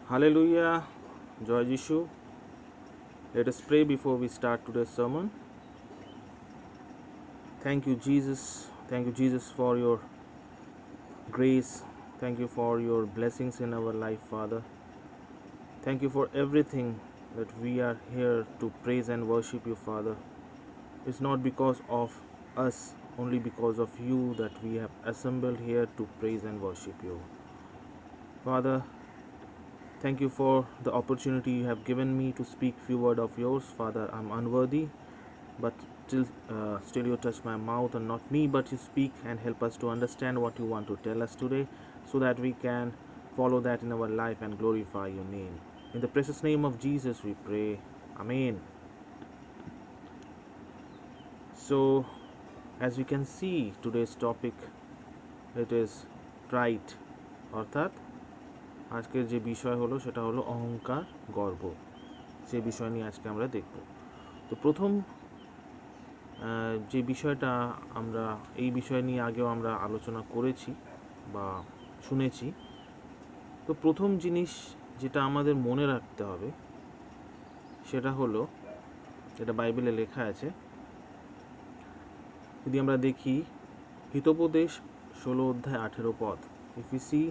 Hallelujah, Joy Jishu. Let us pray before we start today's sermon. Thank you, Jesus. Thank you, Jesus, for your grace. Thank you for your blessings in our life, Father. Thank you for everything that we are here to praise and worship you, Father. It's not because of us, only because of you that we have assembled here to praise and worship you. Father, thank you for the opportunity you have given me to speak few words of yours. Father, I'm unworthy, but still you touch my mouth, and not me, but you speak and help us to understand what you want to tell us today, so that we can follow that in our life and glorify your name. In the precious name of Jesus we pray. Amen. So, as we can see, today's topic, it is pride, অর্থাৎ আজকের যে বিষয় হলো সেটা হলো অহংকার, গর্ব। সেই বিষয় নিয়ে আজকে আমরা দেখব। তো প্রথম যে বিষয়টা আমরা এই বিষয় নিয়ে আগেও আমরা আলোচনা করেছি বা শুনেছি। তো প্রথম জিনিস যেটা আমাদের মনে রাখতে হবে সেটা হলো, যেটা বাইবেলে লেখা আছে, যদি আমরা দেখি হিতোপদেশ 16 অধ্যায় 18 পদ, if we see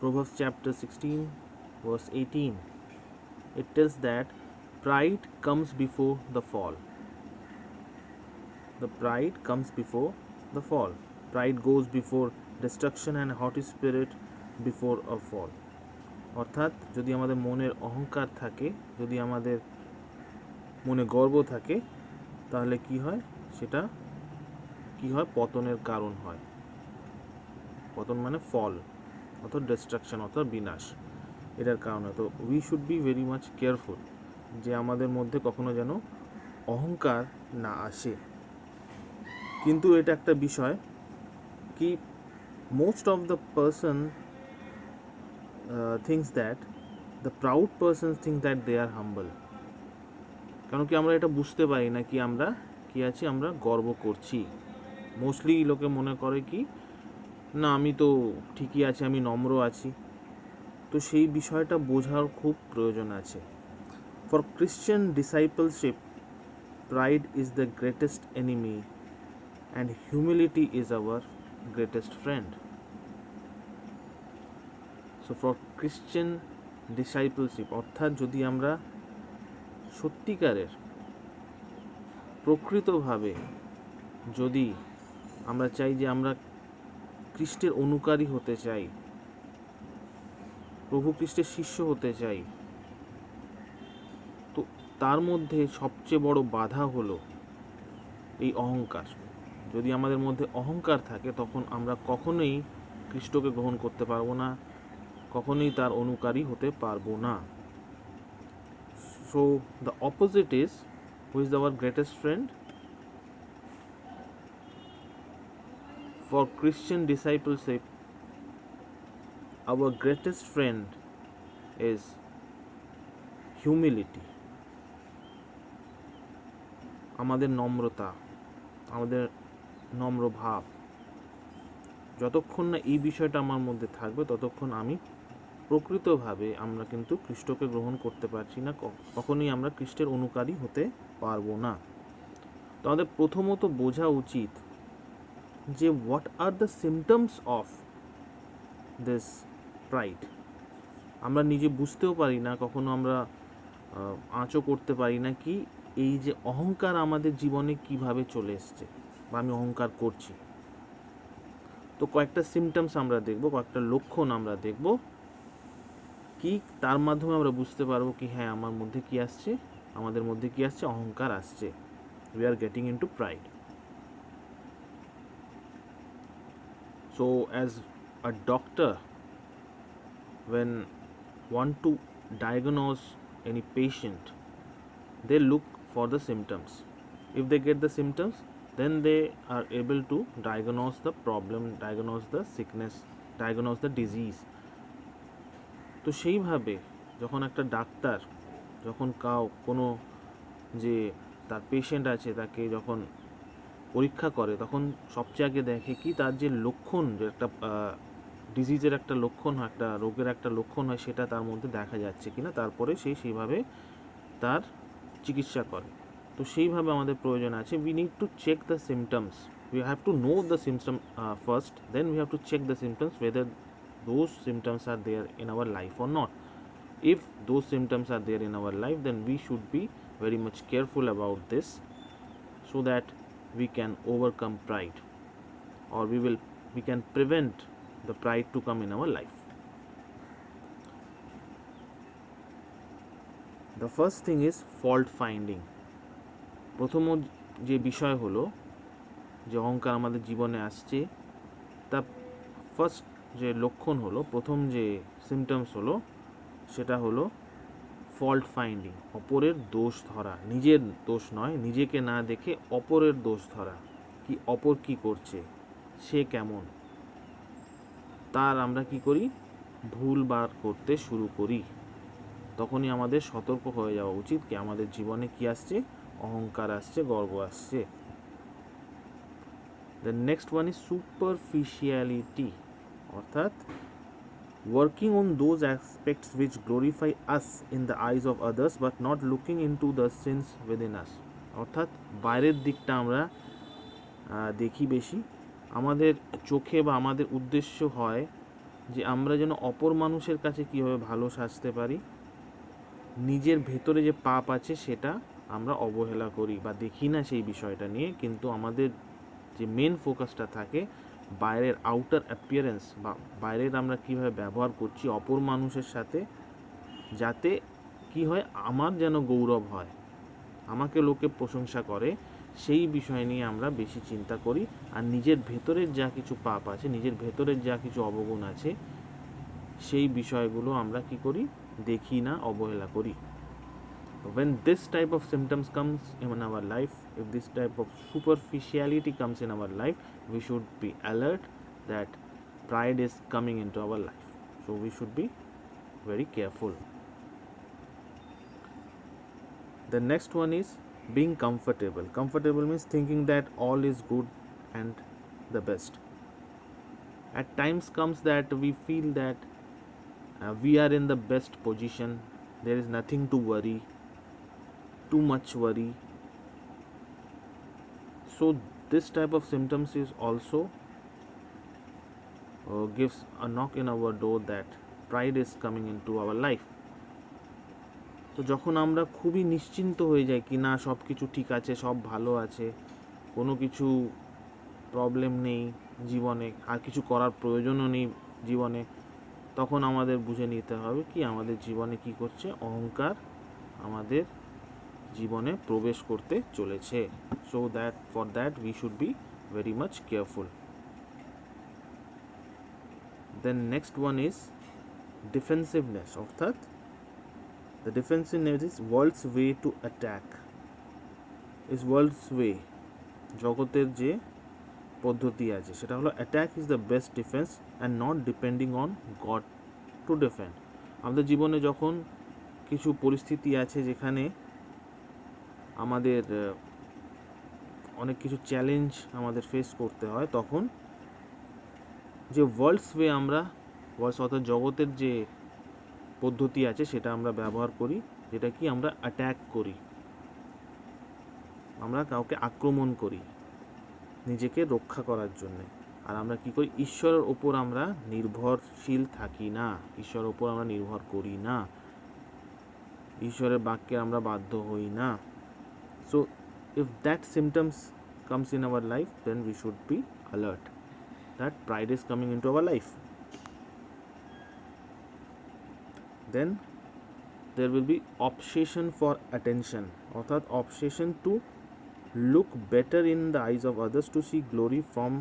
Proverbs chapter 16 verse 18, it tells that pride comes before the fall. The pride comes before the fall. Pride goes before destruction and haughty spirit before a fall. অর্থাৎ যদি আমাদের মনের অহংকার থাকে, যদি আমাদের মনে গর্ব থাকে, তাহলে কি হয়? সেটা কি হয়? পতনের কারণ হয়। পতন মানে ফল, অর্থাৎ ডিস্ট্রাকশন, অর্থাৎ বিনাশ, এটার কারণ হয়। তো we should be very much careful যে আমাদের মধ্যে কখনো যেন অহংকার না আসে। কিন্তু এটা একটা বিষয় কি, most of the person things that the proud person think that they are humble. কারণ কি আমরা এটা বুঝতে পারি না কি আমরা কি আছি, আমরা গর্ব করছি। মোস্টলি লোকে মনে করে কি না, আমি তো ঠিকই আছি, আমি নম্র আছি। তো সেই বিষয়টা বোঝার খুব প্রয়োজন আছে। For Christian discipleship, pride is the greatest enemy and humility is our greatest friend. So for Christian discipleship, অর্থাৎ যদি আমরা সত্যিকারের প্রকৃতভাবে যদি আমরা চাই যে আমরা খ্রিস্টের অনুকারী হতে চাই, প্রভু খ্রিস্টের শিষ্য হতে চাই, তো তার মধ্যে সবচেয়ে বড় বাধা হলো এই অহংকার। যদি আমাদের মধ্যে অহংকার থাকে, তখন আমরা কখনোই খ্রিস্টকে গ্রহণ করতে পারবো না, কখনোই তার অনুকারী হতে পারবো না। So the opposite is, who is our greatest friend? For Christian discipleship, our greatest friend is humility. আমাদের নম্রতা, আমাদের নম্র ভাব, যতক্ষণ না এই বিষয়টা আমার মধ্যে থাকবে, ততক্ষণ আমি প্রকৃতভাবে আমরা কিন্তু খ্রিস্টকে গ্রহণ করতে পারছি না, কখনোই আমরা খ্রিস্টের অনুকারী হতে পারবো না। তো আমাদের প্রথমত বোঝা উচিত যে what are the symptoms of this pride. আমরা নিজে বুঝতেও পারি না, কখনো আমরা আঁচও করতে পারি না কি এই যে অহংকার আমাদের জীবনে কিভাবে চলে এসছে, বা আমি অহংকার করছি। তো কয়েকটা সিমটমস আমরা দেখব, কয়েকটা লক্ষণ আমরা দেখব, কি তার মাধ্যমে আমরা বুঝতে পারবো কি হ্যাঁ আমার মধ্যে কি আসছে, আমাদের মধ্যে কি আসছে, অহংকার আসছে। We are getting into pride. So as a doctor, when want to diagnose any patient, they look for the symptoms. If they get the symptoms, then they are able to diagnose the problem, diagnose the sickness, diagnose the disease. তো সেইভাবে যখন একটা doctor যখন কোনো যে তার patient আছে তাকে যখন পরীক্ষা করে, তখন সবচেয়ে আগে দেখে কি তার যে লক্ষণ, যে একটা ডিজিজের একটা লক্ষণ হয়, একটা রোগের একটা লক্ষণ হয়, সেটা তার মধ্যে দেখা যাচ্ছে কিনা, তারপরে সেইভাবে তার চিকিৎসা করে। তো সেইভাবে আমাদের প্রয়োজন আছে, we need to check the symptoms, we have to know the symptom first, then we have to check the symptoms whether those symptoms are there in our life or not. If those symptoms are there in our life, then we should be very much careful about this, so that we can overcome pride, or we can prevent the pride to come in our life. The first thing is fault finding. প্রথম যে বিষয় হলো যে অহংকার আমাদের জীবনে আসছে, তা ফার্স্ট যে লক্ষণ হলো, প্রথম যে সিমটমস হলো, সেটা হলো ফল্ট ফাইন্ডিং, অপরের দোষ ধরা, নিজের দোষ নয়, নিজেকে না দেখে অপরের দোষ ধরা, কি অপর কি করছে, সে কেমন, তার আমরা কি করি, ভুল বার করতে শুরু করি। তখনই আমাদের সতর্ক হয়ে যাওয়া উচিত কি আমাদের জীবনে কি আসছে, অহংকার আসছে, গর্ব আসছে। The next one is superficiality, অর্থাৎ working on those aspects which glorify us in the eyes of others but not looking into the sins within us. অর্থাৎ বাইরের দিকটা আমরা দেখি বেশি, আমাদের চোখে বা আমাদের উদ্দেশ্য হয় যে আমরা যেন অপর মানুষের কাছে কীভাবে ভালো সাজতে পারি, নিজের ভেতরে যে পাপ আছে সেটা আমরা অবহেলা করি বা দেখি না সেই বিষয়টা নিয়ে, কিন্তু আমাদের যে মেন ফোকাসটা থাকে বাইরের আউটার অ্যাপিয়ারেন্স বা বাইরের আমরা কীভাবে ব্যবহার করছি অপর মানুষের সাথে, যাতে কি হয়, আমার যেন গৌরব হয়, আমাকে লোকে প্রশংসা করে, সেই বিষয় নিয়ে আমরা বেশি চিন্তা করি। আর নিজের ভেতরের যা কিছু পাপ আছে, নিজের ভেতরের যা কিছু অবগুণ আছে, সেই বিষয়গুলো আমরা কি করি, দেখি না, অবহেলা করি। When this type of symptoms comes in our life, if this type of superficiality comes in our life, we should be alert that pride is coming into our life. So we should be very careful. The next one is being comfortable. Comfortable means thinking that all is good and the best. At times comes that we feel that we are in the best position, there is nothing to worry, too much worry. So this type of symptoms is also gives a knock in our door that pride is coming into our life. তো যখন আমরা খুবই নিশ্চিন্ত হয়ে যাই কি না সব কিছু ঠিক আছে, সব ভালো আছে, কোনো কিছু প্রবলেম নেই জীবনে, আর কিছু করার প্রয়োজনও নেই জীবনে, তখন আমাদের বুঝে নিতে হবে কি আমাদের জীবনে কি করছে, অহংকার আমাদের জীবনে প্রবেশ করতে চলেছে। So that for that we should be very much careful. Then next one is defensiveness, অর্থাৎ the defensiveness is world's way to attack, is world's way, জগতের যে পদ্ধতি আছে সেটা হলো attack is the best defence and not depending on God to defend. আমাদের জীবনে যখন কিছু পরিস্থিতি আছে যেখানে আমাদের অনেক কিছু চ্যালেঞ্জ আমাদের ফেস করতে হয়, তখন যে ওয়ার্ল্ডস ওয়ে আমরা অর্থাৎ জগতের যে পদ্ধতি আছে সেটা আমরা ব্যবহার করি, যেটা কি আমরা অ্যাট্যাক করি, আমরা কাউকে আক্রমণ করি নিজেকে রক্ষা করার জন্যে। আর আমরা কি করি, ঈশ্বরের ওপর আমরা নির্ভরশীল থাকি না, ঈশ্বরের ওপর আমরা নির্ভর করি না, ঈশ্বরের বাক্যে আমরা বাধ্য হই না। So if that symptoms comes in our life, then we should be alert that pride is coming into our life. Then there will be obsession for attention, অর্থাৎ obsession to look better in the eyes of others, to see glory from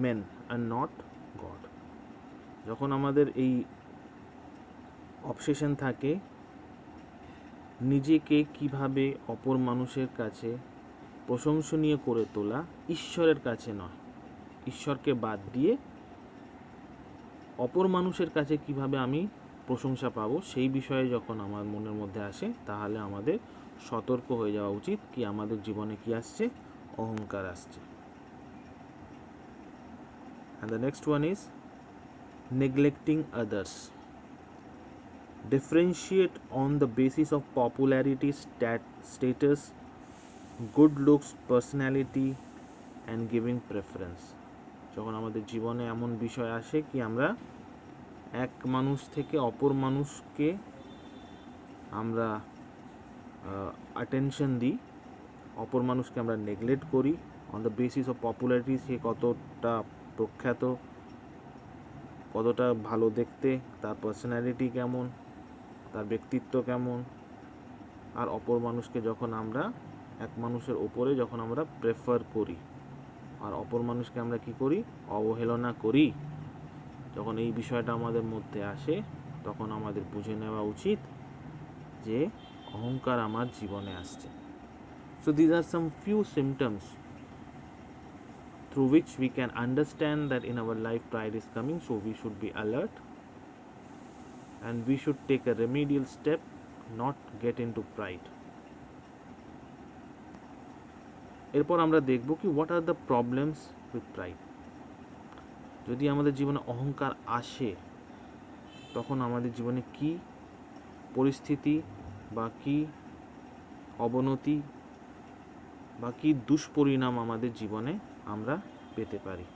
men and not God. যখন আমাদের এই obsession থাকে নিজেকে কিভাবে অপর মানুষের কাছে প্রশংসনীয় করে তোলা, ঈশ্বরের কাছে নয়, ঈশ্বরকে বাদ দিয়ে অপর মানুষের কাছে কিভাবে আমি প্রশংসা পাবো, সেই বিষয়ে যখন আমার মনের মধ্যে আসে, তাহলে আমাদের সতর্ক হয়ে যাওয়া উচিত কি আমাদের জীবনে কি আসছে, অহংকার আসছে। And the next one is neglecting others, differentiate on the basis of popularity, status, good looks, personality, and giving preference. যখন আমাদের জীবনে এমন বিষয় আসে কি আমরা এক মানুষ থেকে অপর মানুষকে আমরা অ্যাটেনশন দিই, অপর মানুষকে আমরা নেগলেক্ট করি on the basis of popularity, সে কতটা প্রখ্যাত, কতটা ভালো দেখতে, তার পার্সোনালিটি কেমন, তার ব্যক্তিত্ব কেমন। আর অপর মানুষকে যখন আমরা এক মানুষের ওপরে যখন আমরা প্রেফার করি আর অপর মানুষকে আমরা কি করি, অবহেলনা করি, যখন এই বিষয়টা আমাদের মধ্যে আসে তখন আমাদের বুঝে নেওয়া উচিত যে অহংকার আমার জীবনে আসছে। So these are some few symptoms through which we can understand that in our life pride is coming, so we should be alert and we should take a remedial step, not get into pride. এরপর আমরা দেখব কি what are the problems with pride. যদি আমাদের জীবনে অহংকার আসে তখন আমাদের জীবনে কি পরিস্থিতি বা কি অবনতি বা কি দুষ্পরিণাম আমাদের জীবনে আমরা পেতে পারি।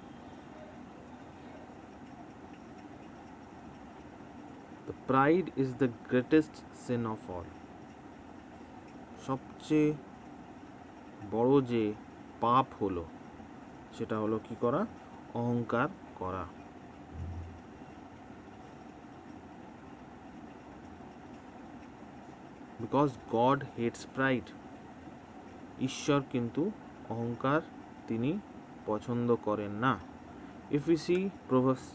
The pride is the greatest sin of all. সবচেয়ে বড় যে পাপ হলো সেটা হলো কি করা, অহংকার করা। Because God hates pride. ঈশ্বর কিন্তু অহংকার তিনি পছন্দ করেন না। If we see Proverbs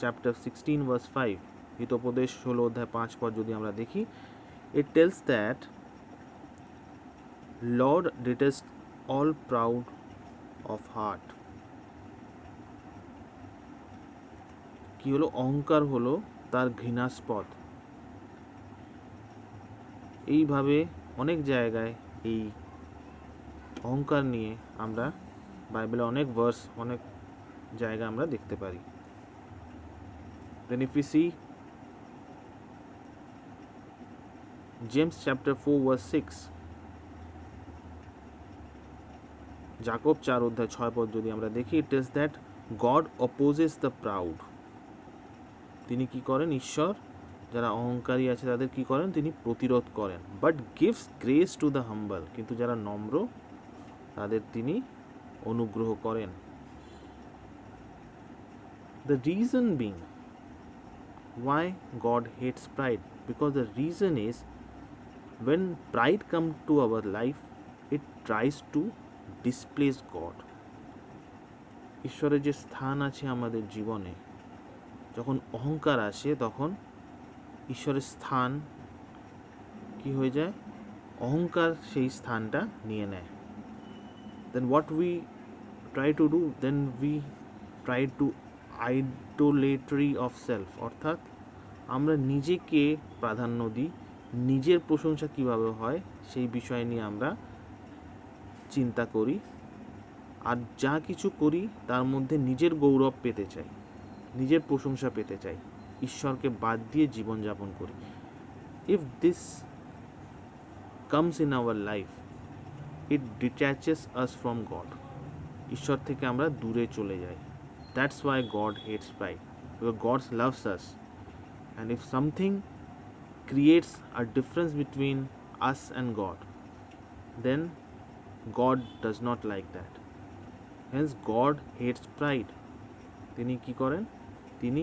chapter 16 verse 5, Hitopadesha 16 অধ্যায় 5 পদ যদি আমরা দেখি, it tells that Lord detests all proud of heart. কি হলো, অহংকার হলো তার ঘৃণাস্পদ। এইভাবে অনেক জায়গায় এই অহংকার নিয়ে আমরা বাইবেলে অনেক ভার্স, অনেক জায়গা আমরা দেখতে পারি। Then if we see James chapter 4 verse 6, যাকব 4 অধ্যায় 6 পদ যদি আমরা দেখি, it is that God opposes the proud. তিনি কি করেন, ঈশ্বর যারা অহংকারী আছে তাদের কি করেন, তিনি প্রতিরোধ করেন। But gives grace to the humble, কিন্তু যারা নম্র তাদের তিনি অনুগ্রহ করেন। The reason being why God hates pride, because the reason is when pride comes to our life, it tries to displace God. ঈশ্বরের যে স্থান আছে আমাদের জীবনে, যখন অহংকার আসে তখন ঈশ্বরের স্থান কি হয়ে যায়, অহংকার সেই স্থানটা নিয়ে নেয়। Then what we try to do, then we try to idolatry of self, অর্থাৎ আমরা নিজেকে প্রাধান্য দিই, নিজের প্রশংসা কিভাবে হয় সেই বিষয় নিয়ে আমরা চিন্তা করি, আর যা কিছু করি তার মধ্যে নিজের গৌরব পেতে চাই, নিজের প্রশংসা পেতে চাই, ঈশ্বরকে বাদ দিয়ে জীবনযাপন করি। If this comes in our life, it detaches us from God. ঈশ্বর থেকে আমরা দূরে চলে যাই। That's why God hates pride, because God loves us, and if something creates a difference between us and God, then God does not like that. Hence God hates pride. তিনি কি করেন, তিনি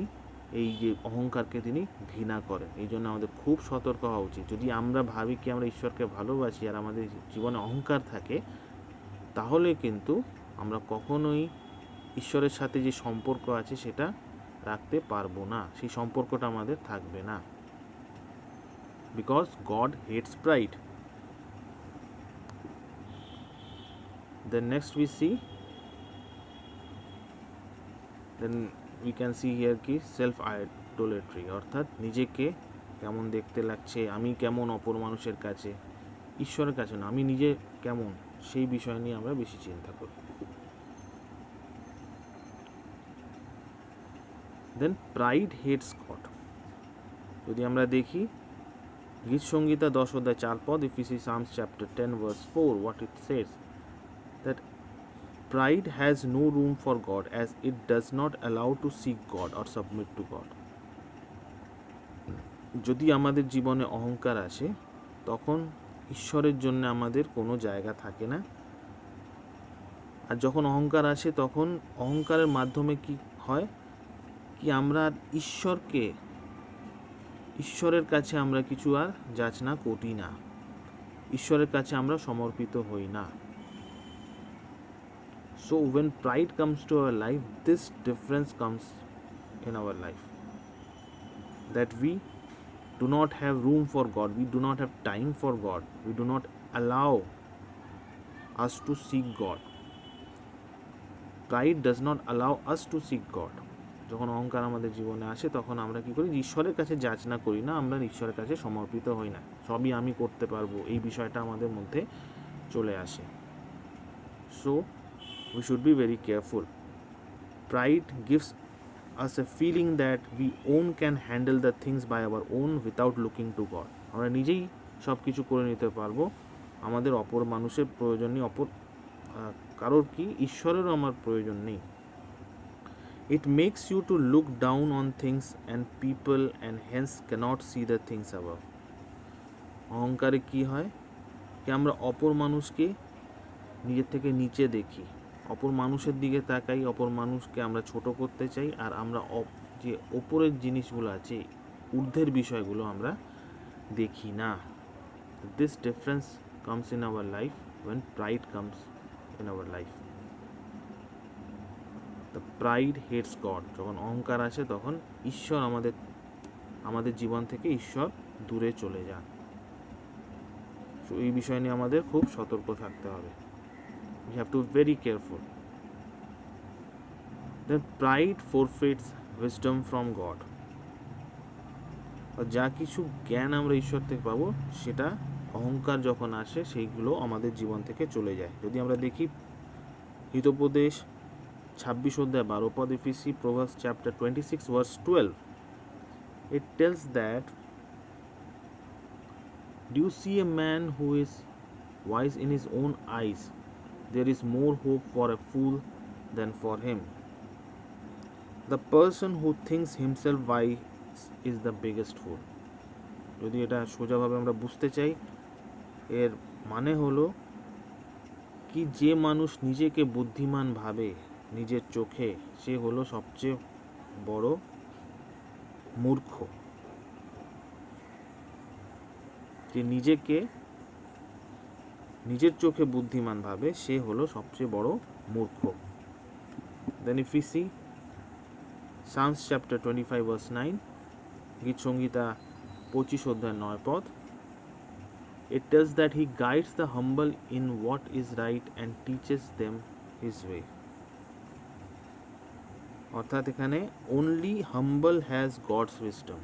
এই যে অহংকারকে তিনি ঘৃণা করেন। এই জন্য আমাদের খুব সতর্ক হওয়া উচিত। যদি আমরা ভাবি কি আমরা ঈশ্বরকে ভালোবাসি আর আমাদের জীবনে অহংকার থাকে, তাহলে কিন্তু আমরা কখনোই ঈশ্বরের সাথে যে সম্পর্ক আছে সেটা রাখতে পারবো না, সেই সম্পর্কটা আমাদের থাকবে না। Because god hates pride. Then next we see, then we can see here কি সেলফ আইডোলেট্রি, অর্থাৎ নিজেকে কেমন দেখতে লাগছে, আমি কেমন অপর মানুষের কাছে, ঈশ্বরের কাছে না, আমি নিজে কেমন সেই বিষয় নিয়ে আমরা বেশি চিন্তা করি। দেন প্রাইড হেটস গড। যদি আমরা দেখি গীত Sangeeta 10:4, if we see Psalms chapter 10 verse 4, what it says, that pride has no room for God as it does not allow to seek God or submit to God. যদি আমাদের জীবনে অহংকার আসে তখন ঈশ্বরের জন্য আমাদের কোনো জায়গা থাকে না। আর যখন অহংকার আসে তখন অহংকারের মাধ্যমে কি হয়, কি আমরা ঈশ্বরের কাছে আমরা কিছু আর যাচনা করি না, ঈশ্বরের কাছে আমরা সমর্পিত হই না। So when pride comes to our life, this difference comes in our life, that we do not have room for God, we do not have time for God, we do not allow us to seek God. Pride does not allow us to seek God. যখন অহংকার আমাদের জীবনে আসে তখন আমরা কি করি, ঈশ্বরের কাছে যাচনা করি না, আমরা ঈশ্বরের কাছে সমর্পিত হই না, সবই আমি করতে পারবো, এই বিষয়টা আমাদের মধ্যে চলে আসে। So we should be very careful. Pride gives us a feeling that we own can handle the things by our own without looking to God. আমরা নিজেই সব কিছু করে নিতে পারবো, আমাদের অপর মানুষের প্রয়োজন নেই, অপর কারোর কি ঈশ্বরেরও আমার প্রয়োজন নেই। It makes you to look down on things and people and hence cannot see the things above. অহংকারে কি হয়, কি আমরা অপর মানুষকে নিজের থেকে নিচে দেখি, অপর মানুষের দিকে তাকাই, অপর মানুষকে আমরা ছোট করতে চাই, আর আমরা যে ওপরের জিনিসগুলো আছে, ঊর্ধ্বের বিষয়গুলো আমরা দেখি না। This difference comes in our life when pride comes in our life. The pride hates God. যখন অহংকার আসে তখন ঈশ্বর আমাদের জীবন থেকে ঈশ্বর দূরে চলে যান। তো এই বিষয় নিয়ে আমাদের খুব সতর্ক থাকতে হবে। We have to be very careful. Then pride forfeits wisdom from God. যা কিছু জ্ঞান আমরা ঈশ্বর থেকে পাবো সেটা অহংকার যখন আসে সেইগুলো আমাদের জীবন থেকে চলে যায়। যদি আমরা দেখি Hitopadesha 26:12, if we see Proverbs chapter 26 verse 12, it tells that, do you see a man who is wise in his own eyes? There is more hope for a fool than for him. The person who thinks himself wise is the biggest fool. যদি এটা সোজাভাবে আমরা বুঝতে চাই, এর মানে হলো কি, যে মানুষ নিজেকে বুদ্ধিমান ভাবে নিজের চোখে, সে হলো সবচেয়ে বড় মূর্খ। যে নিজের চোখে বুদ্ধিমান ভাবে সে হলো সবচেয়ে বড় মূর্খ। Then if we see Psalms chapter 25 verse 9, গীত Sangeeta 25:9, it tells that he guides the humble in what is right and teaches them his way. অর্থাৎ এখানে only humble has God's wisdom.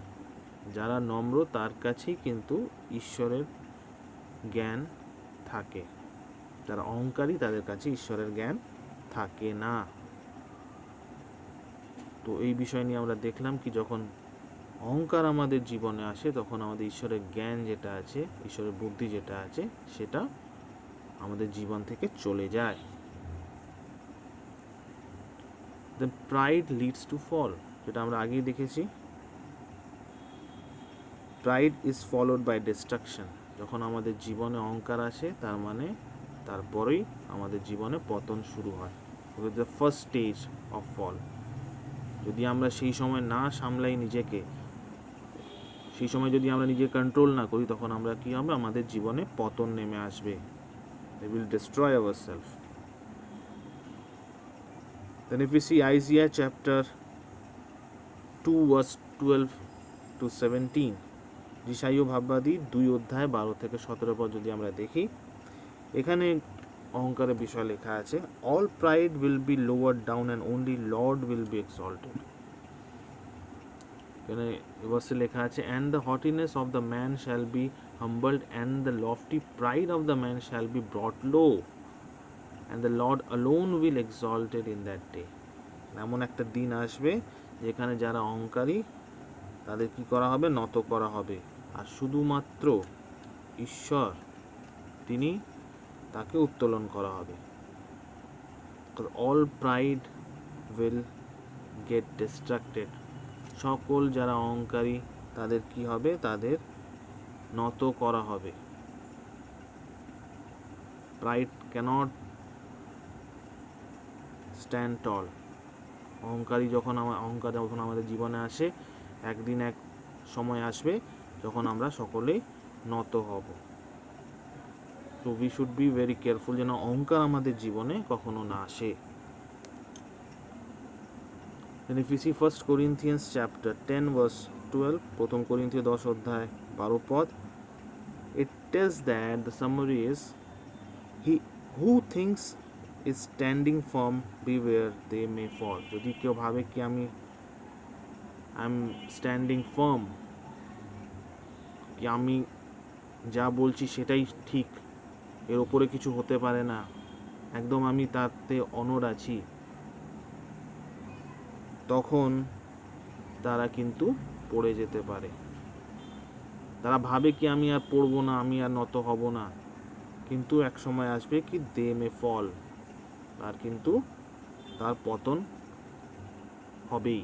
যারা নম্র তার কাছেই কিন্তু ঈশ্বরের জ্ঞান থাকে, যারা অহংকারী তাদের কাছে ঈশ্বরের জ্ঞান থাকে না। তো এই বিষয় নিয়ে আমরা দেখলাম কি, যখন অহংকার আমাদের জীবনে আসে তখন আমাদের ঈশ্বরের জ্ঞান যেটা আছে, ঈশ্বরের বুদ্ধি যেটা আছে, সেটা আমাদের জীবন থেকে চলে যায়। Then pride leads to fall, যেটা আমরা আগেই দেখেছি। Pride is followed by destruction. যখন আমাদের জীবনে অহংকার আসে তার মানে তারপরেই আমাদের জীবনে পতন শুরু হয়। The first stage of fall. যদি আমরা সেই সময় না সামলাই নিজেকে, সেই সময় যদি আমরা নিজে কন্ট্রোল না করি, তখন আমরা কি হবে, আমাদের জীবনে পতন নেমে আসবে। We will destroy ourselves. Then if we see Isaiah chapter 2 verse 12 to 17, যিশাইয় ভাববাদী 2:12-17 যদি আমরা দেখি, এখানে অহংকারের বিষয় লেখা আছে, all pride will be lowered down and only Lord will be exalted. এখানে ভার্সে লেখা আছে, and the haughtiness of the man shall be humbled and the lofty pride of the man shall be brought low, and the Lord alone will exalted in that day. এমন একটা দিন আসবে যেখানে যারা অহংকারী তাদের কি করা হবে, নত করা হবে, আর শুধুমাত্র ঈশ্বর তিনি তাকে উত্তোলন করা হবে। All pride will get distracted, সকল যারা অহংকারী তাদের কি হবে, তাদের নত করা হবে। প্রাইড ক্যানট স্ট্যান্ড টল, অহংকার যখন আমাদের জীবনে আসে, একদিন এক সময় আসবে যখন আমরা সকলেই নত হব। তো we should be very careful যেন অহংকার আমাদের জীবনে কখনো না আসে। Then if we see 1 Corinthians chapter 10 verse 12, প্রথম করিন্থীয় 10 অধ্যায় 12 পদ, it tells that the summary is, he who thinks is standing firm, beware they may fall. যদি কেউ ভাবে কি আমি আই এম স্ট্যান্ডিং ফার্ম, কি আমি যা বলছি সেটাই ঠিক, এর ওপরে কিছু হতে পারে না, একদম আমি তাতে অনড় আছি, তখন তারা কিন্তু পড়ে যেতে পারে। তারা ভাবে কি আমি আর পড়বো না, আমি আর নত হব না, কিন্তু এক সময় আসবে কি দে মে ফল, আর কিন্তু তার পতন হবেই।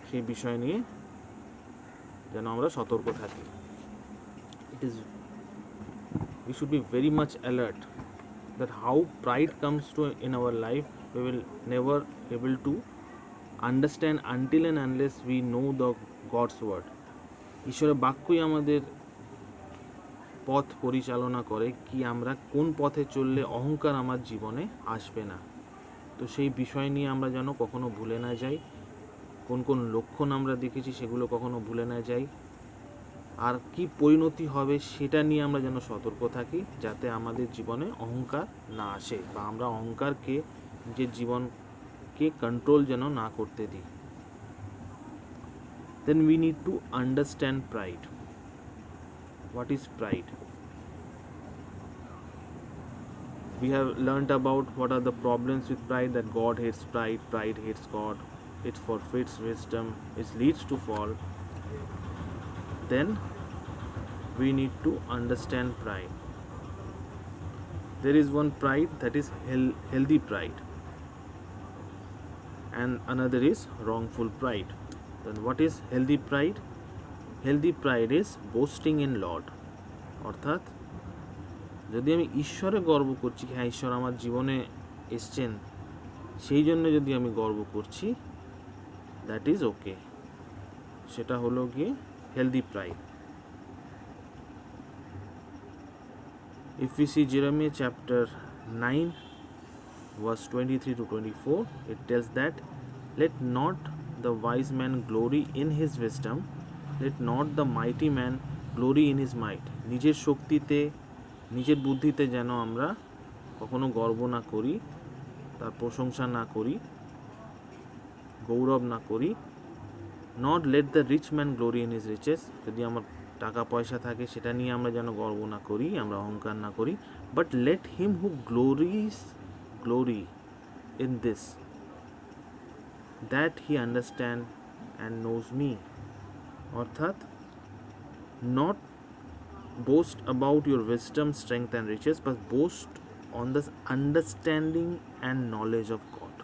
সেই বিষয় নিয়ে যেন আমরা সতর্ক থাকি। We should be very much alert that how pride comes to in our life, we will never able to understand until and unless we know the God's word. ঈশ্বরের বাক্যই আমাদের পথ পরিচালনা করে, কি আমরা কোন পথে চললে অহংকার আমার জীবনে আসবে না। তো সেই বিষয় নিয়ে আমরা যেন কখনো ভুলে না যাই, কোন কোন লক্ষণ আমরা দেখেছি সেগুলো কখনো ভুলে না যাই, আর কি পরিণতি হবে সেটা নিয়ে আমরা যেন সতর্ক থাকি, যাতে আমাদের জীবনে অহংকার না আসে, বা আমরা অহংকারকে নিজের জীবনকে কন্ট্রোল যেন না করতে দিই। Then we need to understand pride. What is pride? We have learnt about what are the problems with pride, that God hates pride, pride hates God, it forfeits wisdom, it leads to fall. Then we need to understand pride. There is one pride that is healthy pride, and another is wrongful pride. Then what is healthy pride? Healthy pride is boasting in Lord. অর্থাৎ যদি আমি ঈশ্বরে গর্ব করছি, হ্যাঁ ঈশ্বর আমার জীবনে এসছেন সেই জন্য যদি আমি গর্ব করছি, দ্যাট ইজ ওকে, সেটা হলো গিয়ে healthy pride. If we see Jeremiah chapter 9 verse 23 to 24, it tells that let not the wise man glory in his wisdom, let not the mighty man glory in his might. নিজের শক্তিতে, নিজের বুদ্ধিতে যেন আমরা কখনো গর্ব না করি, তার প্রশংসা না করি, গৌরব না করি। Not let the rich man glory in his riches, যদি আমার টাকা পয়সা থাকে সেটা নিয়ে আমরা যেন গর্ব না করি, আমরা অহংকার না করি। But let him who glory in this, that he understand and knows me. অর্থাৎ not boast about your wisdom, strength and riches, but boast on the understanding and knowledge of God.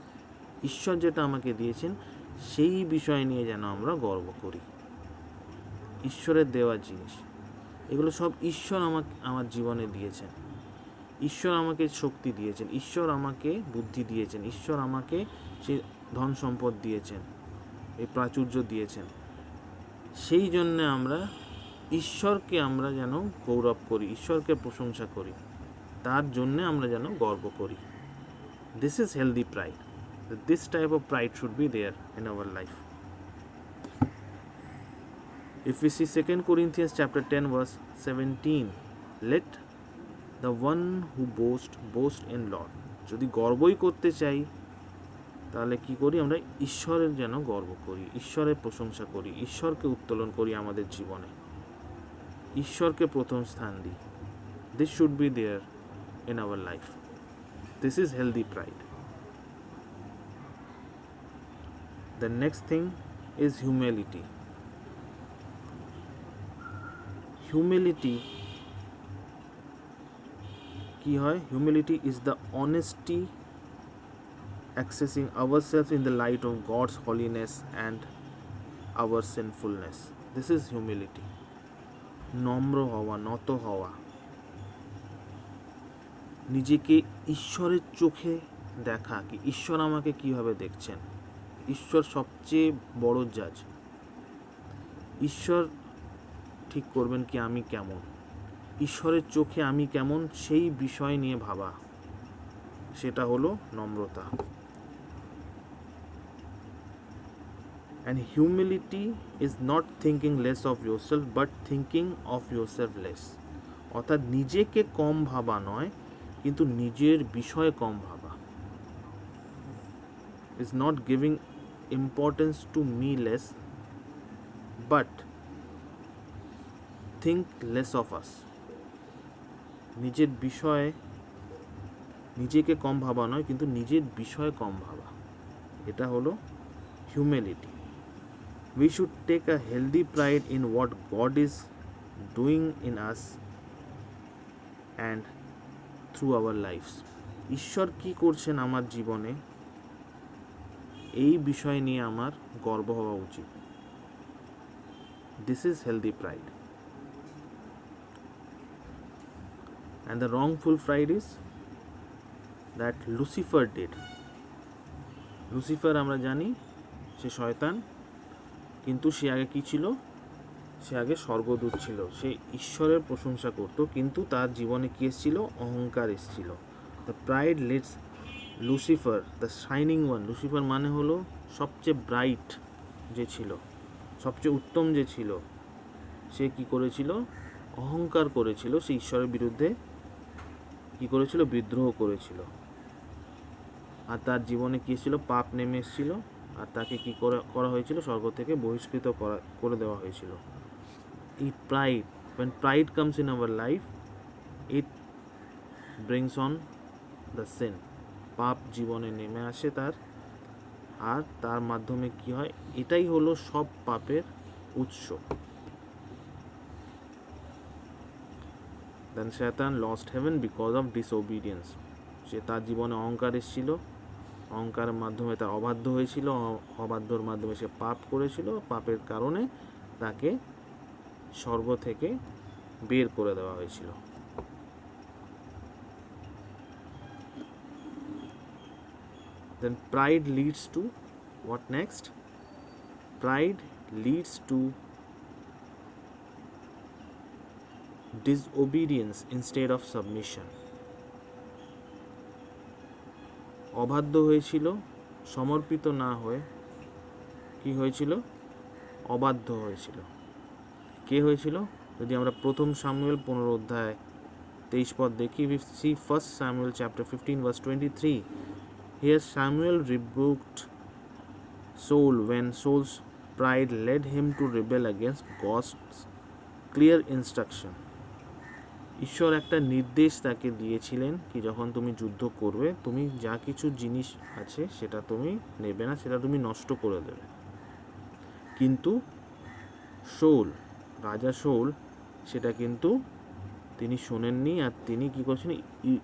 ঈশ্বর যেটা আমাকে দিয়েছেন সেই বিষয় নিয়ে যেন আমরা গর্ব করি। ঈশ্বরের দেওয়া জিনিস, এগুলো সব ঈশ্বর আমার জীবনে দিয়েছেন। ঈশ্বর আমাকে শক্তি দিয়েছেন, ঈশ্বর আমাকে বুদ্ধি দিয়েছেন, ঈশ্বর আমাকে সে ধন সম্পদ দিয়েছেন, এই প্রাচুর্য দিয়েছেন। সেই জন্য আমরা ঈশ্বরকে আমরা যেন গৌরব করি, ঈশ্বরকে প্রশংসা করি, তার জন্য আমরা যেন গর্ব করি। This is healthy pride. This type of pride should be there in our life. If we see 2 Corinthians chapter 10 verse 17, let the one who boast in Lord. যদি গর্বই করতে চাই তাহলে কি করি, আমরা ঈশ্বরের যেন গর্ব করি, ঈশ্বরের প্রশংসা করি, ঈশ্বরকে উত্তোলন করি আমাদের জীবনে, ঈশ্বরকে প্রথম স্থান দিই। This should be there in our life. This is healthy pride. The next thing is humility. Humility কি হয়? Humility is the honesty accessing ourselves in the light of God's holiness and our sinfulness. This is humility. নম্র হওয়া, নত হওয়া, নিজেকে ঈশ্বরের চোখে দেখা, কি ঈশ্বর আমাকে কিভাবে দেখছেন। ঈশ্বর সবচেয়ে বড় জাজ। ঈশ্বর ঠিক করবেন কি আমি কেমন, ঈশ্বরের চোখে আমি কেমন, সেই বিষয় নিয়ে ভাবা, সেটা হলো নম্রতা। And humility is not thinking less of yourself but thinking of yourself less. অর্থাৎ নিজেকে কম ভাবা নয়, কিন্তু নিজের বিষয়ে কম ভাবা। Is not giving importance to me less but think less of us. নিজের বিষয়ে নিজেকে কম ভাবা নয়, কিন্তু নিজের বিষয়ে কম ভাবা, এটা হলো humility. We should take a healthy pride in what God is doing in us and through our lives. ঈশ্বর কি করছেন আমার জীবনে, এই বিষয় নিয়ে আমার গর্ব হওয়া উচিত। This is healthy pride. And the wrongful pride is that Lucifer did. Lucifer আমরা জানি সে শয়তান, কিন্তু সে আগে কি ছিল? সে আগে স্বর্গদূত ছিল, সে ঈশ্বরের প্রশংসা করত, কিন্তু তার জীবনে কি এসেছিল? অহংকার এসেছিল। The pride leads Lucifer the shining one. Lucifer মানে হলো সবচেয়ে ব্রাইট যে ছিল, সবচেয়ে উত্তম যে ছিল, সে কি করেছিল? অহংকার করেছিল, সে ঈশ্বরের বিরুদ্ধে কি করেছিল? বিদ্রোহ করেছিল। আর তার জীবনে কি ছিল? পাপ নেমে এসেছিল, আর তাকে কি করা হয়েছিল? স্বর্গ থেকে বহিষ্কৃত করে দেওয়া হয়েছিল। এই pride, when pride comes in our life, it brings on the sin. পাপ জীবনে নেমে আসে তার, আর তার মাধ্যমে কি হয়? এটাই হলো সব পাপের উৎস। Then Satan lost heaven because of disobedience. সে তার জীবনে অহংকার এসেছিল, অহংকারের মাধ্যমে তার অবাধ্য হয়েছিল, অবাধ্যর মাধ্যমে সে পাপ করেছিল, পাপের কারণে তাকে স্বর্গ থেকে বের করে দেওয়া হয়েছিল। Then pride leads to what next? Pride leads to disobedience instead of submission. অবাধ্য হয়েছিল, সমর্পিত না হয়ে কি হয়েছিল? অবাধ্য হয়েছিল। কে হয়েছিল? যদি আমরা প্রথম শামুয়েল 15 অধ্যায় 23 পদ দেখি, we see 1 Samuel chapter 15 verse 23. Here Samuel rebuked Saul when Saul's pride led him to rebel against God's clear instruction. ঈশ্বর একটা নির্দেশ তাকে দিয়েছিলেন কি, যখন তুমি যুদ্ধ করবে, তুমি যা কিছু জিনিস আছে সেটা তুমি নেবে না, সেটা তুমি নষ্ট করে দেবে। কিন্তু শৌল, রাজা শৌল, সেটা কিন্তু তিনি শোনেননি, আর তিনি কি করেছিলেন?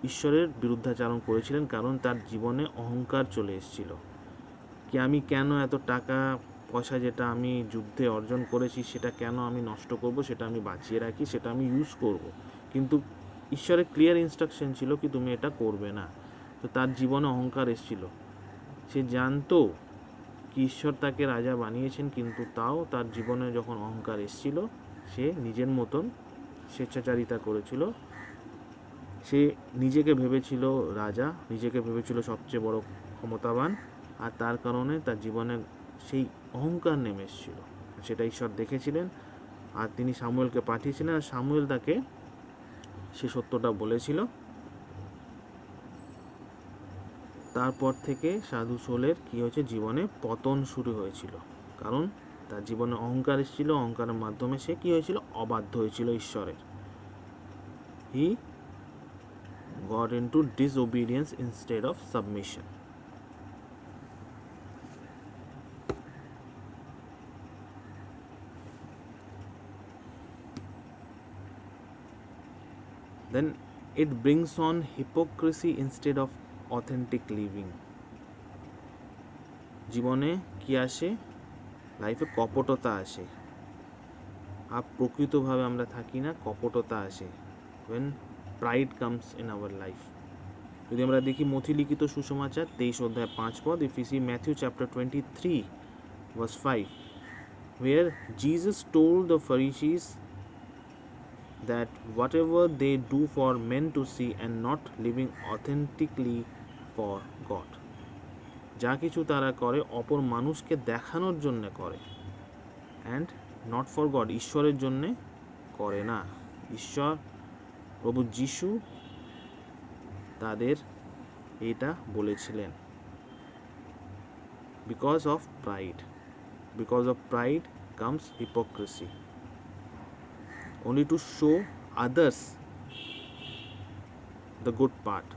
ঈশ্বরের বিরুদ্ধাচারণ করেছিলেন, কারণ তার জীবনে অহংকার চলে এসেছিল কি আমি কেন এত টাকা পয়সা যেটা আমি যুদ্ধে অর্জন করেছি সেটা কেন আমি নষ্ট করব, সেটা আমি বাঁচিয়ে রাখি, সেটা আমি ইউজ করব। কিন্তু ঈশ্বরের ক্লিয়ার ইনস্ট্রাকশন ছিল কি তুমি এটা করবে না। তো তার জীবনে অহংকার এসেছিল, সে জানতো কি ঈশ্বর তাকে রাজা বানিয়েছেন, কিন্তু তাও তার জীবনে যখন অহংকার এসেছিল, সে নিজের মতন স্বেচ্ছাচারিতা করেছিল। সে নিজেকে ভেবেছিল রাজা, নিজেকে ভেবেছিল সবচেয়ে বড় ক্ষমতাবান, আর তার কারণে তার জীবনে সেই অহংকার নেমে এসেছিল। সেটা ঈশ্বর দেখেছিলেন, আর তিনি সামুয়েলকে পাঠিয়েছিলেন, আর সামুয়েল তাকে সে সত্যটা বলেছিল। তারপর থেকে সাধু শৌলের কি হয়েছে? জীবনে পতন শুরু হয়েছিল, কারণ তার জীবনে অহংকার এসেছিল, অহংকারের মাধ্যমে সে কি হয়েছিল? অবাধ্য হয়েছিল ঈশ্বরের। He got into disobedience instead of submission. Then it brings on hypocrisy instead of authentic living. জীবনে কি আসে? লাইফে কপটতা আসে, আর প্রকৃতভাবে আমরা থাকি না, কপটতা আসে। when pride comes in our life. যদি আমরা দেখি মথিলিখিত সুসমাচার 23 অধ্যায় 5 পদ, if we see Matthew chapter 23 verse 5, where Jesus told the Pharisees that whatever they do for men to see and not living authentically for God, যা কিছু তারা করে অপর মানুষকে দেখানোর জন্য করে, অ্যান্ড নট ফর গড, ঈশ্বরের জন্যে করে না। ঈশ্বর প্রভু যিশু তাদের এটা বলেছিলেন। Because of pride comes hypocrisy, only to show others the good part.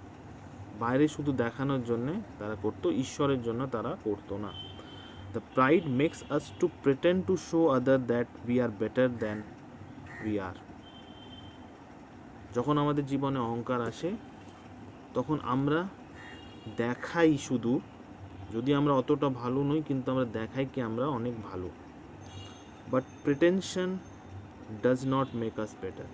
বাইরে শুধু দেখানোর জন্য তারা করতো, ঈশ্বরের জন্য তারা করতো না। The pride makes us to pretend to show others that we are better than we are. যখন আমাদের জীবনে অহংকার আসে তখন আমরা দেখাই শুধু, যদি আমরা অতটা ভালো নই কিন্তু আমরা দেখাই কি আমরা অনেক ভালো। But pretension does not make us better.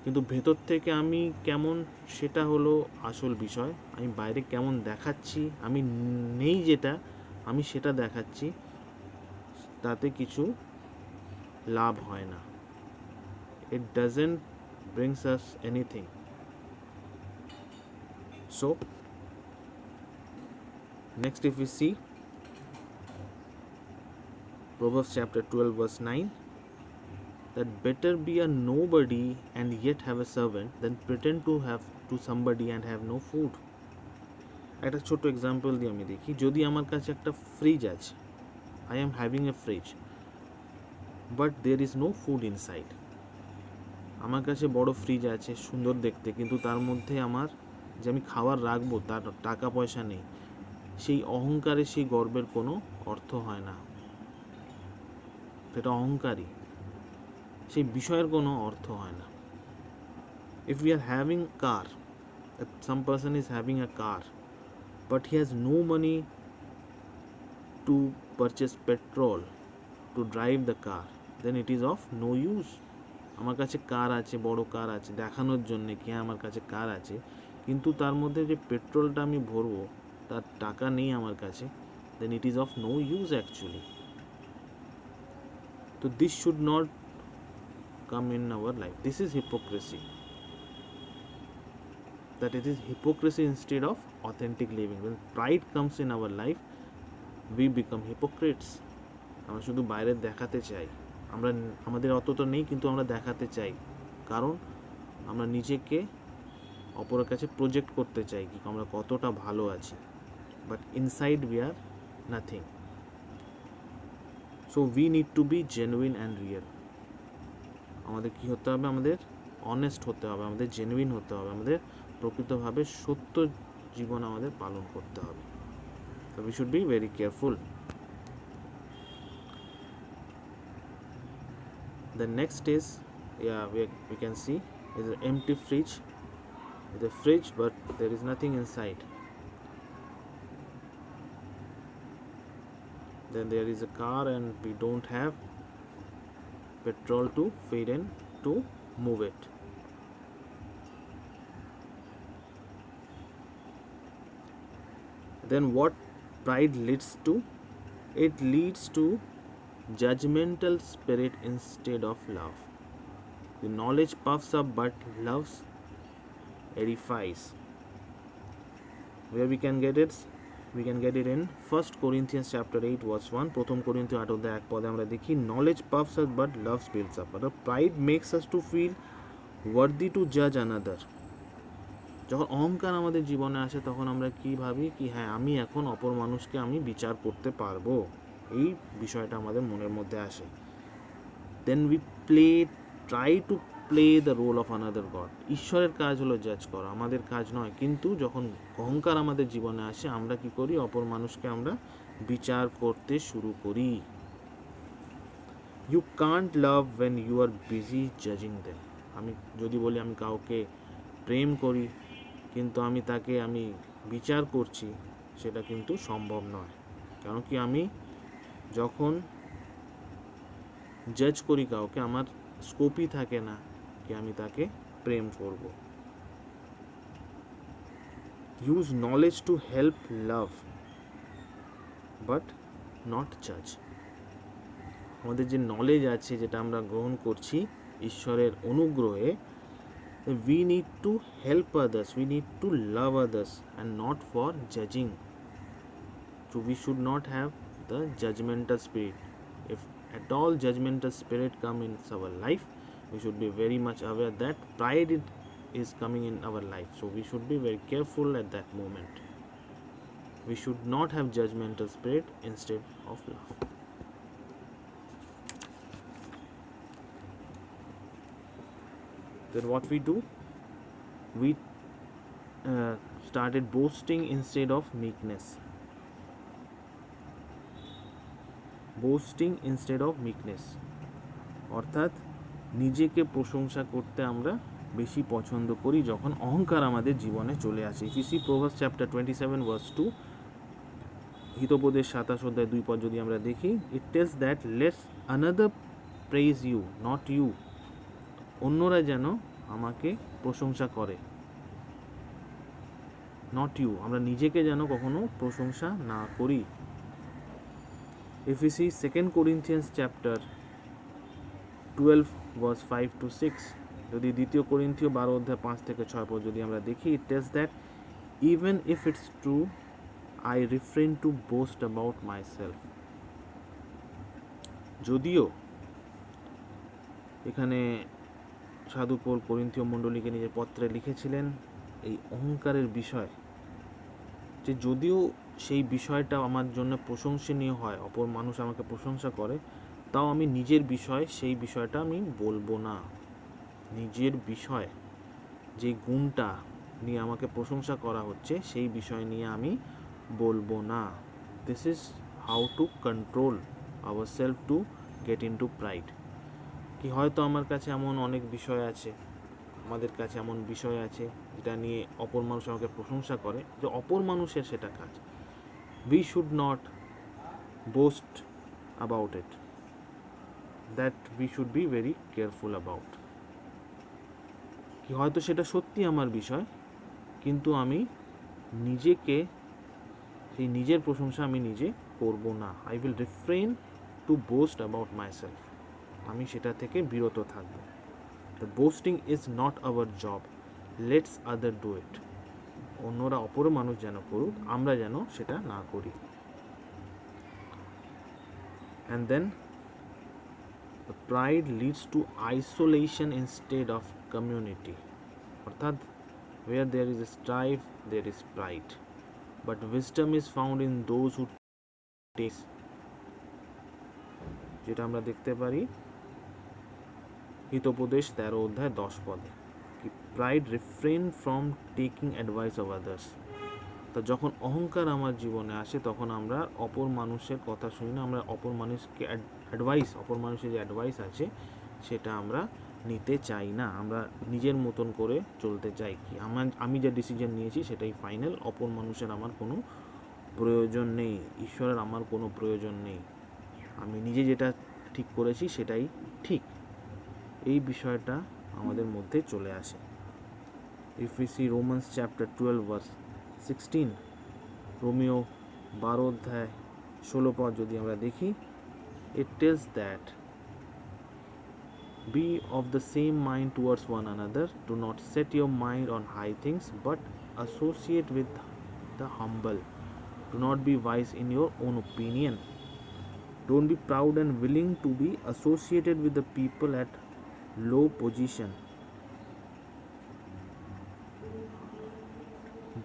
কিন্তু ভেতর থেকে আমি কেমন সেটা হলো আসল বিষয়। আমি বাইরে কেমন দেখাচ্ছি, আমি নেই যেটা আমি সেটা দেখাচ্ছি, তাতে কিছু লাভ হয় না। It doesn't brings us anything. So next, if we see Proverbs chapter 12 verse 9, that better be a nobody and yet have a servant than pretend to have to somebody and have no food. একটা ছোট example দিয়ে আমি দেখি, যদি আমার কাছে একটা fridge আছে, I am having a fridge, but there is no food inside. আমার কাছে বড় ফ্রিজ আছে, সুন্দর দেখতে, কিন্তু তার মধ্যে আমার যে আমি খাবার রাখবো তার টাকা পয়সা নেই। সেই অহংকারে, সেই গর্বের কোনো অর্থ হয় না, সেটা অহংকারী, সেই বিষয়ের কোনো অর্থ হয় না। If we are having car, some person is having a car but he has no money to purchase petrol to drive the car, then it is of no use. আমার কাছে কার আছে, বড় কার আছে দেখানোর জন্য কি আমার কাছে কার আছে, কিন্তু তার মধ্যে যে পেট্রোলটা আমি ভরবো তার টাকা নেই আমার কাছে, then it is of no use actually. So this should not come in our life. This is hypocrisy. That it is hypocrisy instead of authentic living. When pride comes in our life, we become hypocrites. আমরা শুধু বাইরে দেখাতে চাই, আমরা আমাদের অতটা নেই কিন্তু আমরা দেখাতে চাই, কারণ আমরা নিজেকে অপরের কাছে প্রজেক্ট করতে চাই কি আমরা কতটা ভালো আছি, but inside we are nothing. So we need to be genuine and real. আমাদের কি হতে হবে? আমাদের অনেস্ট হতে হবে, আমাদের জেনুইন হতে হবে, আমাদের প্রকৃতভাবে সত্য জীবন আমাদের পালন করতে হবে। So we should be very careful. The next is, we can see is an empty fridge. It's a fridge but there is nothing inside. Then there is a car and we don't have petrol to feed in to move it. Then what pride leads to? It leads to judgmental spirit instead of love. The knowledge puffs up but love edifies. Where we can get it? We can get it in 1 Corinthians chapter 8 verse 1. প্রথম করিন্থীয় 8 অধ্যায় 1 পদে আমরা দেখি, knowledge puffs us but love builds up. But pride makes us to feel worthy to judge another. যখন অহংকার আমাদের জীবনে আসে তখন আমরা কি ভাবি কি হ্যাঁ আমি এখন অপর মানুষকে আমি বিচার করতে পারবো, এই বিষয়টা আমাদের মনের মধ্যে আসে। Then we try to play the role of another God. ঈশ্বরের কাজ হলো জাজ করা, আমাদের কাজ নয়। কিন্তু যখন অহংকার আমাদের জীবনে আসে আমরা কি করি? অপর মানুষকে আমরা বিচার করতে শুরু করি। You can't love when you are busy জাজিং দেম। আমি যদি বলি আমি কাউকে প্রেম করি কিন্তু আমি তাকে বিচার করছি, সেটা কিন্তু সম্ভব নয়। কেন কি আমি যখন জাজ করি কাউকে, আমার স্কোপই থাকে না কি আমি তাকে প্রেম করব। Use knowledge to help love but not জাজ। আমাদের যে নলেজ আছে, যেটা আমরা গ্রহণ করছি ঈশ্বরের অনুগ্রহে, we need to help others, we need to love others and not for judging. So we should not have the judgmental spirit. If at all judgmental spirit come in our life, we should be very much aware that pride is coming in our life. So we should be very careful at that moment. We should not have judgmental spirit instead of love. Then what we do? We started boasting instead of meekness. Boasting instead of meekness. অর্থাৎ নিজেকে প্রশংসা করতে আমরা বেশি পছন্দ করি যখন অহংকার আমাদের জীবনে চলে আসে। If you see Proverbs chapter 27 verse 2, Hitopadesha 27 অধ্যায় 2 পদ যদি আমরা দেখি, it tells that let another praise you, not you. অন্যরা যেন আমাকে প্রশংসা করে, not you. আমরা নিজেকে যেন কখনো প্রশংসা না করি। If we see 2 Corinthians chapter 12 verse 5 to 6, যদি দ্বিতীয় করিন্থীয় 12 অধ্যায় 5 থেকে 6 পর্যন্ত যদি আমরা দেখি, it tells that even if it's true, I refrain to boast about myself. যদিও এখানে সাধু পৌল করিন্থীয় মণ্ডলীকে নিজের পত্রে লিখেছিলেন এই অহংকারের বিষয়, যে যদিও সেই বিষয়টা আমার জন্য প্রশংসনীয় হয়, অপর মানুষ আমাকে প্রশংসা করে, তাও আমি নিজের বিষয় সেই বিষয়টা আমি বলবো না। নিজের বিষয়, যে গুণটা নিয়ে আমাকে প্রশংসা করা হচ্ছে, সেই বিষয় নিয়ে আমি বলবো না। This is how to control our self to get into pride. কি হয়তো আমার কাছে এমন অনেক বিষয় আছে, আমাদের কাছে এমন বিষয় আছে যেটা নিয়ে অপর মানুষ আমাকে প্রশংসা করে, যে অপর মানুষের সেটা কাজ। We should not boast about it. That we should be very careful about. কি হয়তো সেটা সত্যি আমার বিষয়, কিন্তু আমি নিজেকে, সেই নিজের প্রশংসা আমি নিজে করব না। I will refrain to boast about myself. আমি সেটা থেকে বিরত থাকব। The boasting is not our job. Let's other do it. অন্যরা অপর মানুষ যেন করুক, আমরা যেন সেটা না করি। And then the pride leads to isolation instead of community. অর্থাৎ where there is strife, there is pride. But wisdom is found in those who take, যেটা আমরা দেখতে পারি হিতোপদেশ 13 অধ্যায় 10 পদে, কি pride refrain from taking advice of others. তো যখন অহংকার আমার জীবনে আসে, তখন আমরা অপর মানুষের কথা শুনি না, আমরা অপর মানুষকে অপর মানুষের যে অ্যাডভাইস আছে সেটা আমরা নিতে চাই না। আমরা নিজের মতন করে চলতে চাই, কি আমি যে ডিসিশন নিয়েছি সেটাই ফাইনাল, অপর মানুষের আমার কোনো প্রয়োজন নেই, ঈশ্বরের আমার কোনো প্রয়োজন নেই, আমি নিজে যেটা ঠিক করেছি সেটাই ঠিক। এই বিষয়টা আমাদের মধ্যে চলে আসে। If we see Romans chapter 12 verse 16, Romeo 12 অধ্যায় 16 পদ যদি আমরা দেখি, it tells that be of the same mind towards one another, do not set your mind on high things but associate with the humble, do not be wise in your own opinion, don't be proud and willing to be associated with the people at low position.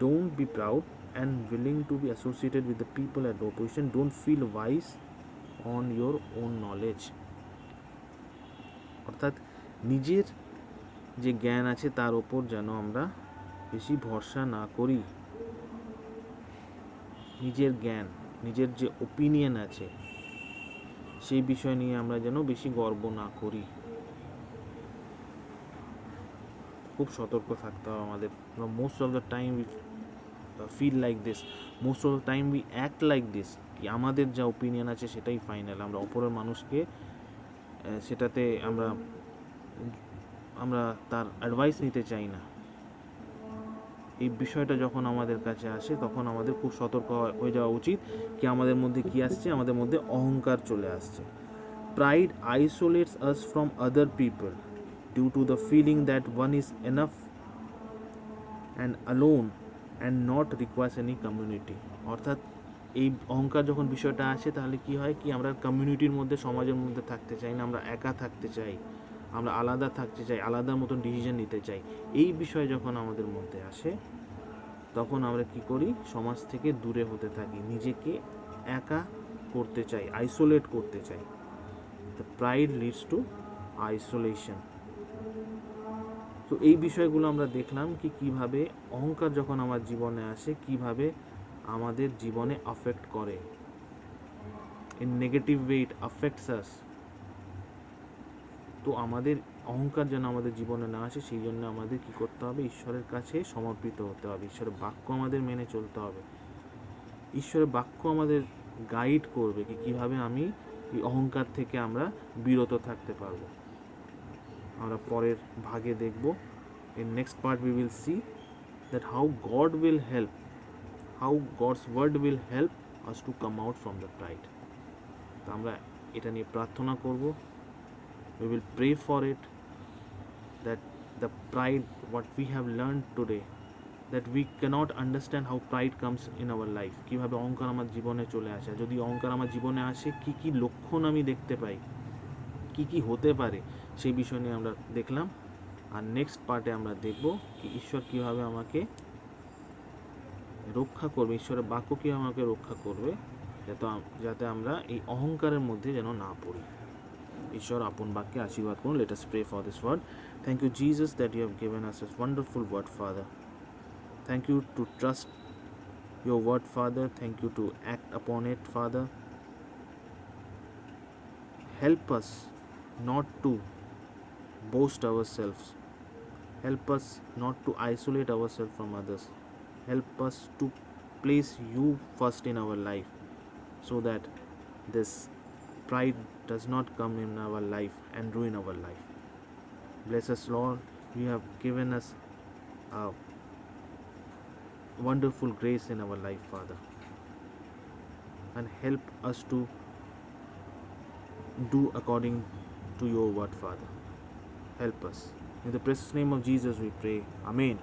Don't be proud and willing to be associated with the people at low position. Don't feel wise on your own knowledge. অর্থাৎ নিজের যে জ্ঞান আছে তার ওপর যেন আমরা বেশি ভরসা না করি। নিজের জ্ঞান, নিজের যে ওপিনিয়ন আছে সেই বিষয় নিয়ে আমরা যেন বেশি গর্ব না করি। খুব সতর্ক থাকতে হবে আমাদের। Most of the time we feel like this, most of the time we act like this, কি আমাদের যা ওপিনিয়ন আছে সেটাই ফাইনাল, আমরা অপরের মানুষকে সেটাতে আমরা আমরা তার অ্যাডভাইস নিতে চাই না। এই বিষয়টা যখন আমাদের কাছে আসে তখন আমাদের খুব সতর্ক হয়ে যাওয়া উচিত কি আমাদের মধ্যে কি আসছে, আমাদের মধ্যে অহংকার চলে আসছে। Pride isolates us from other people due to the feeling that one is enough and alone and not requires any community. অর্থাৎ এই অহংকার যখন বিষয়টা আসে তাহলে কি হয় কি আমরা কমিউনিটির মধ্যে, সমাজের মধ্যে থাকতে চাই না, আমরা একা থাকতে চাই, আমরা আলাদা থাকতে চাই, আলাদা মতন ডিসিশন নিতে চাই। এই বিষয় যখন আমাদের মধ্যে আসে তখন আমরা কি করি, সমাজ থেকে দূরে হতে থাকি, নিজেকে একা করতে চাই, আইসোলেট করতে চাই। The pride leads to isolation. তো এই বিষয়গুলো আমরা দেখলাম কি কিভাবে অহংকার যখন আমার জীবনে আসে কিভাবে আমাদের জীবনে অ্যাফেক্ট করে। In negative way it affects us. তো আমাদের অহংকার যেন আমাদের জীবনে না আসে সেই জন্য আমাদের কি করতে হবে, ঈশ্বরের কাছে সমর্পিত হতে হবে, ঈশ্বরের বাক্য আমাদের মেনে চলতে হবে। ঈশ্বরের বাক্য আমাদের গাইড করবে কি কীভাবে আমি এই অহংকার থেকে আমরা বিরত থাকতে পারবো। আমরা পরের ভাগে দেখব। In next part we will see that how God will help, how God's word will help us to come out from the pride. তো আমরা এটা নিয়ে প্রার্থনা করব। We will pray for it, that the pride what we have learned today, that we cannot understand how pride comes in our life, কিভাবে অহংকার আমার জীবনে চলে আসে, যদি অহংকার আমার জীবনে আসে কি কি লক্ষণ আমি দেখতে পাই, কি কি হতে পারে, সেই বিষয় নিয়ে আমরা দেখলাম। আর নেক্সট পার্টে আমরা দেখব কি ঈশ্বর কীভাবে আমাকে রক্ষা করবে, ঈশ্বরের বাক্য কীভাবে আমাকে রক্ষা করবে যাতে আমরা এই অহংকারের মধ্যে যেন না পড়ি। ঈশ্বর আপন বাক্যে আশীর্বাদ করুন। Let us pray for this word. Thank you Jesus that you have given us this wonderful word Father. Thank you to trust your word Father, thank you to act upon it Father. Help us not to boast ourselves, help us not to isolate ourselves from others, help us to place you first in our life so that this pride does not come in our life and ruin our life. Bless us Lord, you have given us a wonderful grace in our life Father, and help us to do according to your word Father. Help us. In the precious name of Jesus we pray. Amen.